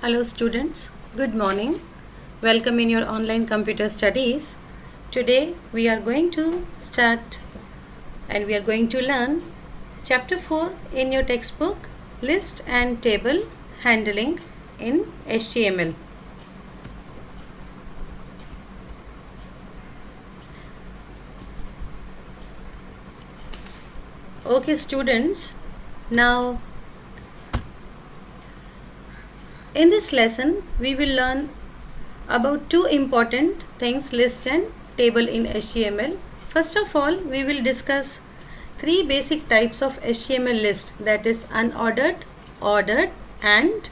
Hello students, good morning. Welcome in your online computer studies. Today we are going to start and we are going to learn chapter 4 in your textbook, list and table handling in HTML. Okay students, now in this lesson we will learn about two important things, list and table in HTML. First of all, we will discuss three basic types of HTML list, that is unordered, ordered and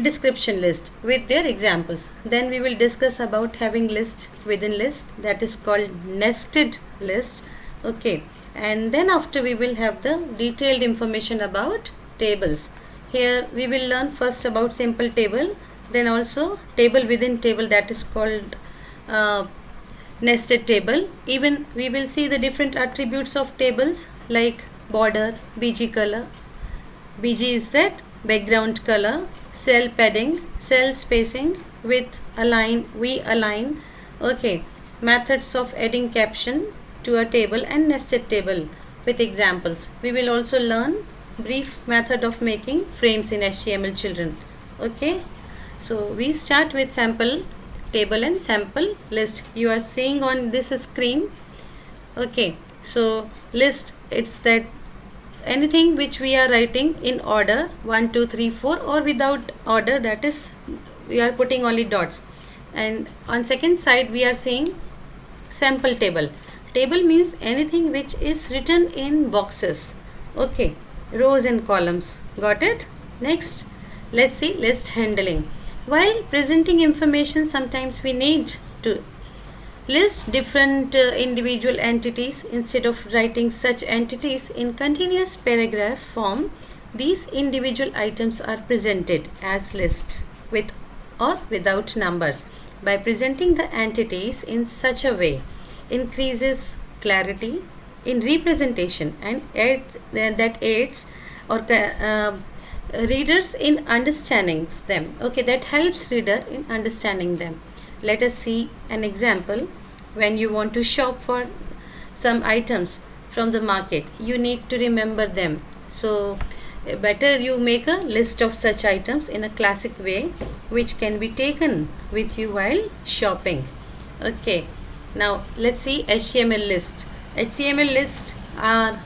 description list with their examples. Then we will discuss about having list within list, that is called nested list. Okay, and then after we will have the detailed information about tables. Here we will learn first about simple table, then also table within table, that is called nested table. Even we will see the different attributes of tables like border, BG color. BG is that background color, cell padding, cell spacing, width, align, we align. Okay, methods of adding caption to a table and nested table with examples. We will also learn brief method of making frames in HTML children. Okay, so we start with sample table and sample list. You are seeing on this screen. Okay, so list, it's that anything which we are writing in order 1 2 3 4 or without order, that is we are putting only dots. And on second side we are seeing sample table. Table means anything which is written in boxes. Okay, rows and columns. Got it? Next, let's see list handling. While presenting information, sometimes we need to list different individual entities. Instead of writing such entities in continuous paragraph form, these individual items are presented as list with or without numbers. By presenting the entities in such a way, increases clarity in representation and that aids or readers in understanding them. Okay, that helps reader in understanding them. Let us see an example. When you want to shop for some items from the market, you need to remember them. So better you make a list of such items in a classic way, which can be taken with you while shopping. Okay, now let's see HTML list. HTML list are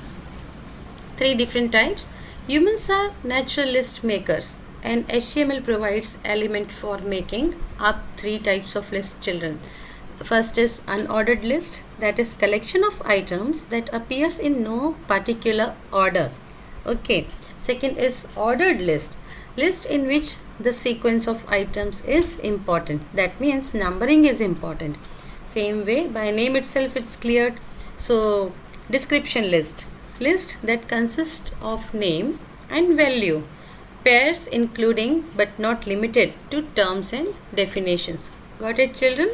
three different types. Humans are natural list makers, and HTML provides element for making up three types of list children. First is unordered list, that is collection of items that appears in no particular order. Okay. Second is ordered list, list in which the sequence of items is important. That means numbering is important. Same way, by name itself it's cleared. So description list, list that consists of name and value, pairs including but not limited to terms and definitions. Got it, children?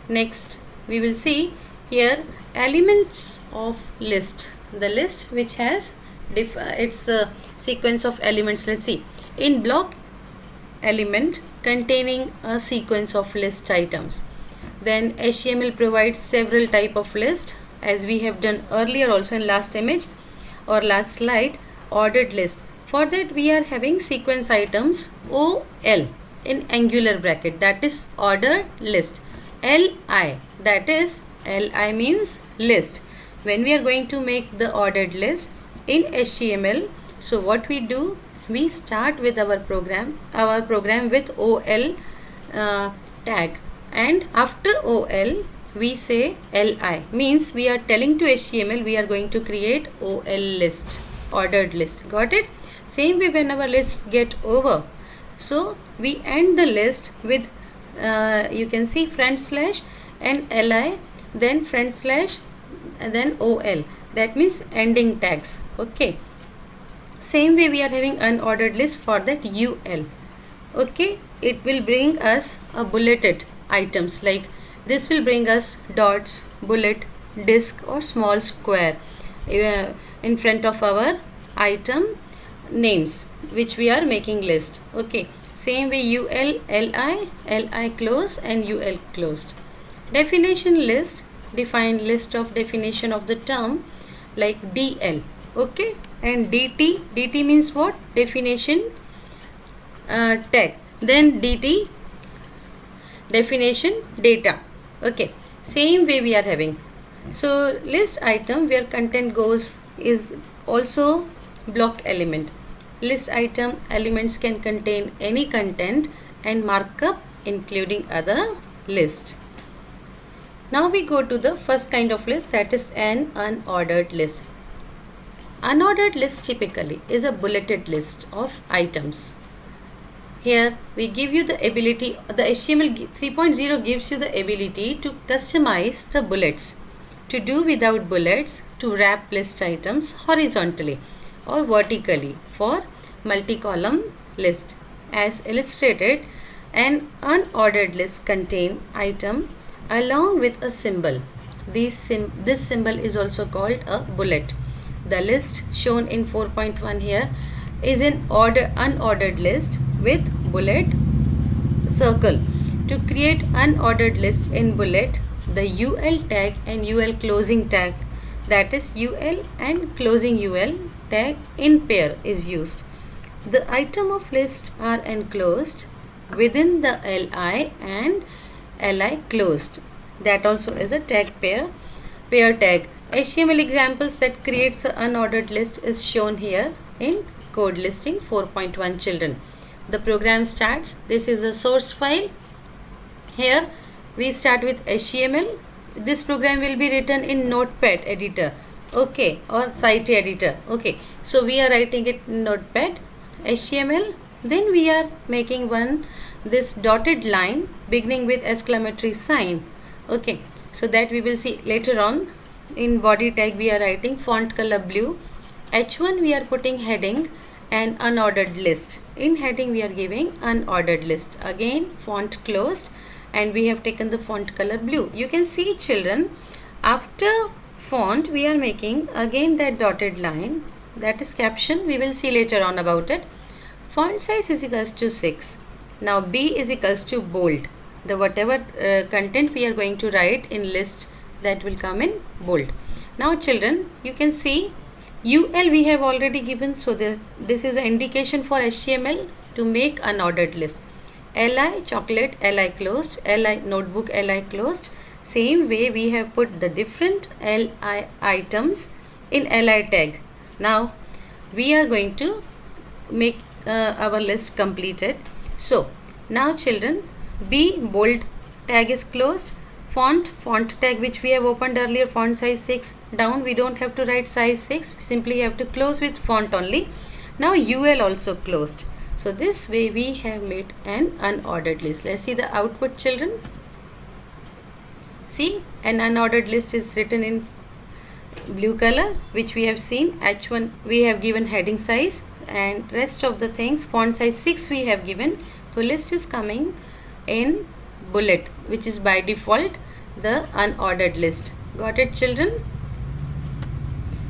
Next we will see here elements of list, the list which has its sequence of elements. Let's see, in block element containing a sequence of list items. Then HTML provides several type of list, as we have done earlier also in last image or last slide. Ordered list, for that we are having sequence items OL in angular bracket, that is ordered list. LI, that is LI means list. When we are going to make the ordered list in HTML, so what we do, we start with our program with OL tag, and after OL we say LI, means we are telling to HTML we are going to create OL list, ordered list. Got it? Same way, when our list get over, so we end the list with you can see front slash and LI, then front slash and then OL, that means ending tags. Okay, same way we are having unordered list, for that UL. Okay, it will bring us a bulleted items, like this will bring us dots, bullet, disc or small square in front of our item names which we are making list. Okay, same way ul, li close and ul closed. Definition list, define list of definition of the term like dl. Okay, and dt means what? Definition tag. Then dt, definition data. Okay, same way we are having. So list item where content goes is also block element. List item elements can contain any content and markup including other list. Now we go to the first kind of list, that is an unordered list. Unordered list typically is a bulleted list of items. Here we give you the ability, the HTML 3.0 gives you the ability to customize the bullets, to do without bullets, to wrap list items horizontally or vertically for multi-column list. As illustrated, an unordered list contain item along with a symbol. This symbol is also called a bullet. The list shown in 4.1 here is an unordered list with bullet circle. To create unordered list in bullet, the ul tag and ul closing tag, that is ul and closing ul tag in pair is used. The item of list are enclosed within the li and li closed. That also is a tag pair tag. HTML examples that creates an unordered list is shown here in code listing 4.1 children. The program starts. This is a source file. Here we start with HTML. This program will be written in Notepad editor, okay, or site editor. Okay, so we are writing it in Notepad HTML. Then we are making this dotted line beginning with exclamatory sign. Okay, so that we will see later on. In body tag we are writing font color blue. H1 we are putting heading and unordered list. In heading we are giving unordered list. Again font closed and we have taken the font color blue. You can see children, after font we are making again that dotted line, that is caption. We will see later on about it. Font size is equals to 6. Now B is equals to bold. The whatever content we are going to write in list, that will come in bold. Now children, you can see ul we have already given, so this is an indication for HTML to make unordered list. Li chocolate, li closed, li notebook, li closed. Same way we have put the different li items in li tag. Now we are going to make our list completed. So now children, B bold tag is closed. Font tag which we have opened earlier, font size 6 down, we don't have to write size 6, simply have to close with font only. Now ul also closed. So this way we have made an unordered list. Let's see the output children. See, an unordered list is written in blue color, which we have seen. H1 we have given heading size and rest of the things font size 6 we have given. So list is coming in bullet, which is by default the unordered list. Got it children?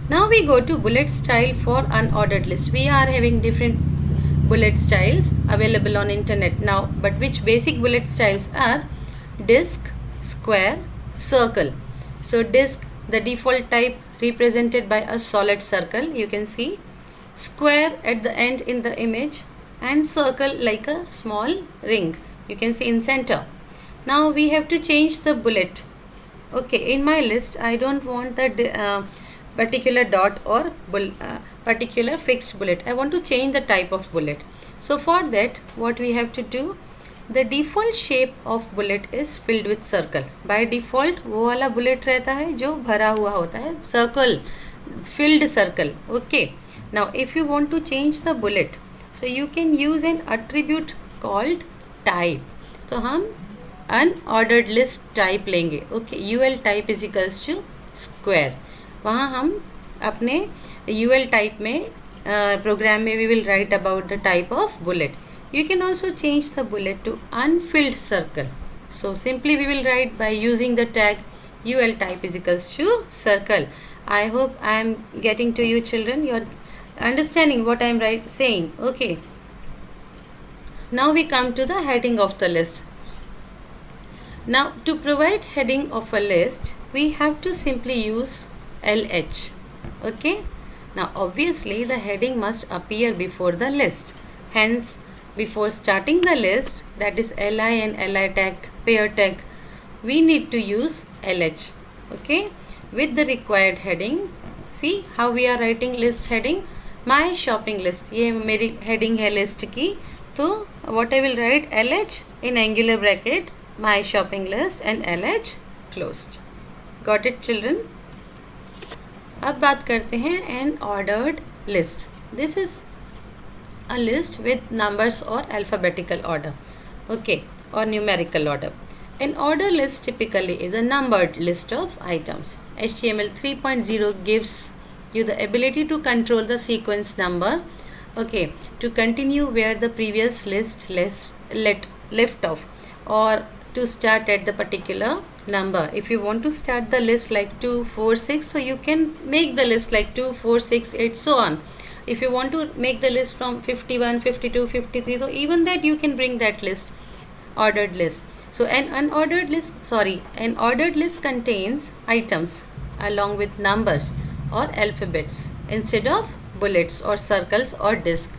Now we go to bullet style for unordered list. We are having different bullet styles available on internet now, but which basic bullet styles are disc, square, circle. So disc, the default type represented by a solid circle, you can see, square at the end in the image, and circle like a small ring, you can see in center. Now we have to change the bullet. Okay, in my list I don't want the particular dot or particular fixed bullet. I want to change the type of bullet. So for that what we have to do, the default shape of bullet is filled with circle. By default वो वाला bullet रहता है जो भरा हुआ होता है, circle, filled circle. Okay, now if you want to change the bullet, so you can use an attribute called type. तो हम unordered list type लेंगे. Okay, ul type is equals to square. वहाँ हम अपने ul type में program में we will write about the type of bullet. You can also change the bullet to unfilled circle. So simply we will write by using the tag ul type is equals to circle. I hope I am getting to you children. Your Understanding what I am saying? Okay. Now we come to the heading of the list. Now to provide heading of a list, we have to simply use LH. Okay. Now obviously the heading must appear before the list. Hence, before starting the list, that is LI and LI tag, pair tag, we need to use LH. Okay. With the required heading. See how we are writing list heading. My shopping list. ये मेरी heading है list की. तो what I will write, LH in angular bracket, my shopping list, and LH closed. Got it children? अब बात करते हैं an ordered list. This is a list with numbers or alphabetical order. Okay, or numerical order. An order list typically is a numbered list of items. HTML 3.0 gives you the ability to control the sequence number. Okay, to continue where the previous list left off, or to start at the particular number. If you want to start the list like 2, 4, 6, so you can make the list like 2, 4, 6, 8, so on. If you want to make the list from 51, 52, 53, so even that you can bring that list, ordered list. So an ordered list contains items along with numbers or alphabets instead of bullets or circles or disk.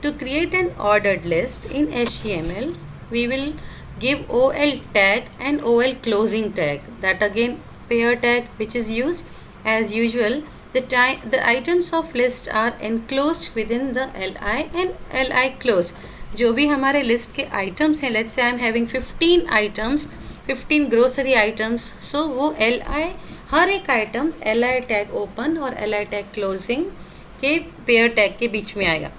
To create an ordered list in HTML, we will give OL tag and OL closing tag. That again pair tag which is used as usual. The items of list are enclosed within the LI and LI close. जो भी हमारे list के items हैं, let's say I am having 15 items, 15 grocery items, so वो LI हर एक item LI tag open और LI tag closing के पेयर टैग के बीच में आएगा.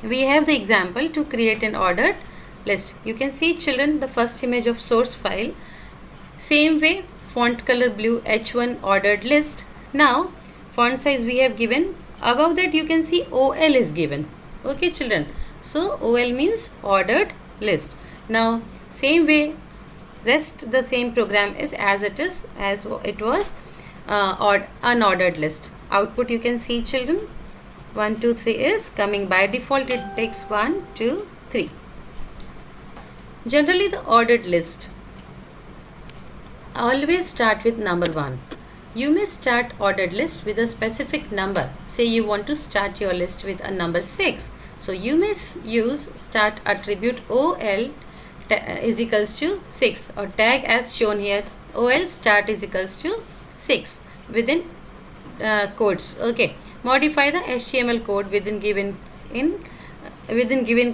We have the example to create an ordered list. You can see children the first image of source file. Same way, font color blue H1 ordered list. Now font size we have given. Above that you can see OL is given. Okay children. So OL means ordered list. Now same way, rest the same program is as it was unordered list. Output you can see children, 1 2 3 is coming. By default it takes 1 2 3. Generally the ordered list always start with number 1. You may start ordered list with a specific number. Say you want to start your list with a number 6. So you may use start attribute OL is equals to 6 or tag as shown here, OL start is equals to 6 within codes. Okay, modify the HTML code within given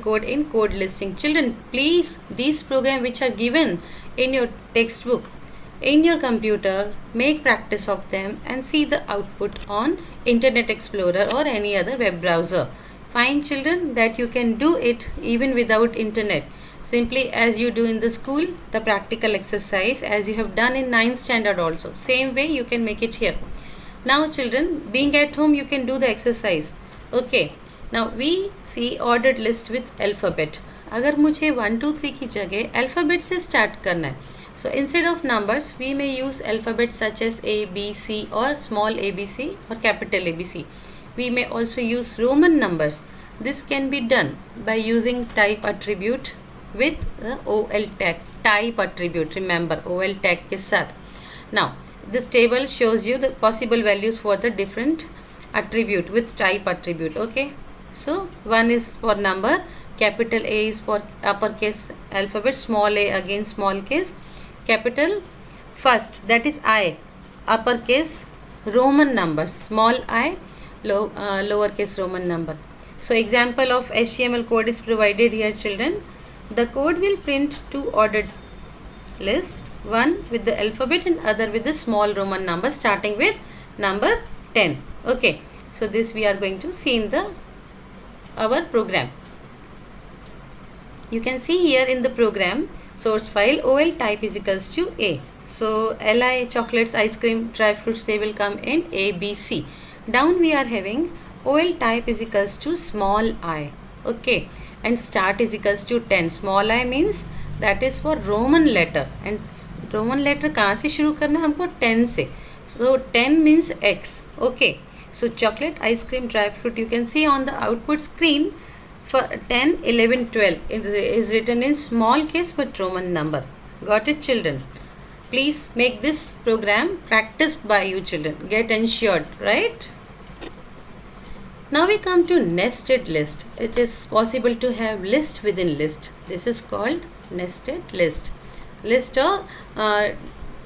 code in code listing. Children, please, these programs which are given in your textbook in your computer, make practice of them and see the output on Internet Explorer or any other web browser. Find children that you can do it even without internet, simply as you do in the school, the practical exercise as you have done in 9th standard also. Same way you can make it here. Now children, being at home you can do the exercise. Okay, now we see ordered list with alphabet. अगर मुझे 1 2 3 की जगह alphabet से start करना है, so instead of numbers we may use alphabet such as A, B, C or small ABC or capital ABC. We may also use Roman numbers. This can be done by using type attribute with the OL tag. Type attribute, remember OL tag के साथ. Now this table shows you the possible values for the different attribute with type attribute. Okay, so 1 is for number, capital A is for uppercase alphabet, small a again small case, capital first that is I, uppercase Roman numbers, small I, lowercase Roman number. So example of HTML code is provided here children. The code will print two ordered list, one with the alphabet and other with the small Roman number starting with number 10. Okay, so this we are going to see in our program. You can see here in the program source file OL type is equals to A. So LI chocolates, ice cream, dry fruits, they will come in A, B, C. Down we are having OL type is equals to small I. Okay, and start is equals to 10. Small I means that is for Roman letter, and Roman letter कहाँ से शुरू करना है हमको 10 से. So 10 means X. Okay, So chocolate, ice cream, dry fruit, you can see on the output screen for 10, 11, 12 it is written in small case but Roman number. Got it, children? Please make this program practiced by you children. Get ensured, right? Now we come to nested list. It is possible to have list within list. This is called nested list. List or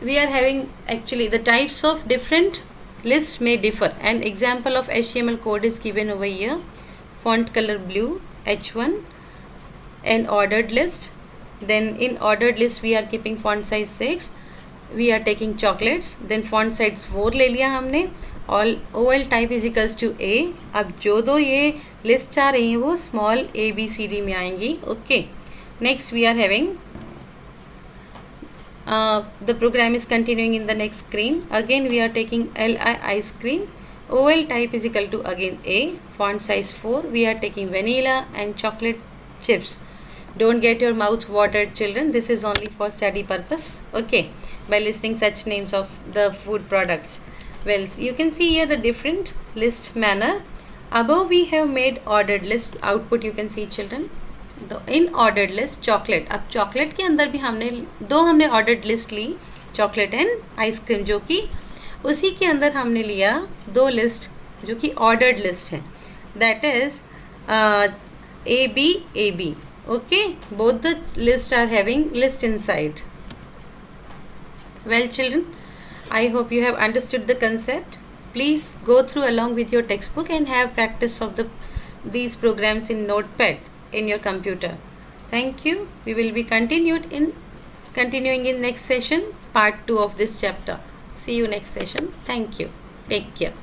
we are having actually the types of different lists may differ. An example of HTML code is given over here. Font color blue, H1, an ordered list. Then in ordered list we are keeping font size 6. We are taking chocolates. Then font size 4 ले लिया हमने. All OL type is equals to A. अब जो दो ये list आ रही हैं वो small a b c d में आएंगी. Okay. Next we are having the program is continuing in the next screen. Again we are taking LI ice cream. OL type is equal to again A. Font size 4. We are taking vanilla and chocolate chips. Don't get your mouth watered, children. This is only for study purpose. Okay. By listing such names of the food products. Well, you can see here the different list manner. Above we have made ordered list. Output you can see, children. The in ordered list chocolate. अब chocolate के अंदर भी हमने ordered list Lee, chocolate and ice cream, जो कि उसी के अंदर हमने लिया दो list जो कि ordered list है. That is AB. Okay, both the lists are having list inside. Well, children, I hope you have understood the concept. Please go through along with your textbook and have practice of these programs in Notepad in your computer. Thank you. We will be continuing in next session, part 2 of this chapter. See you next session. Thank you. Take care.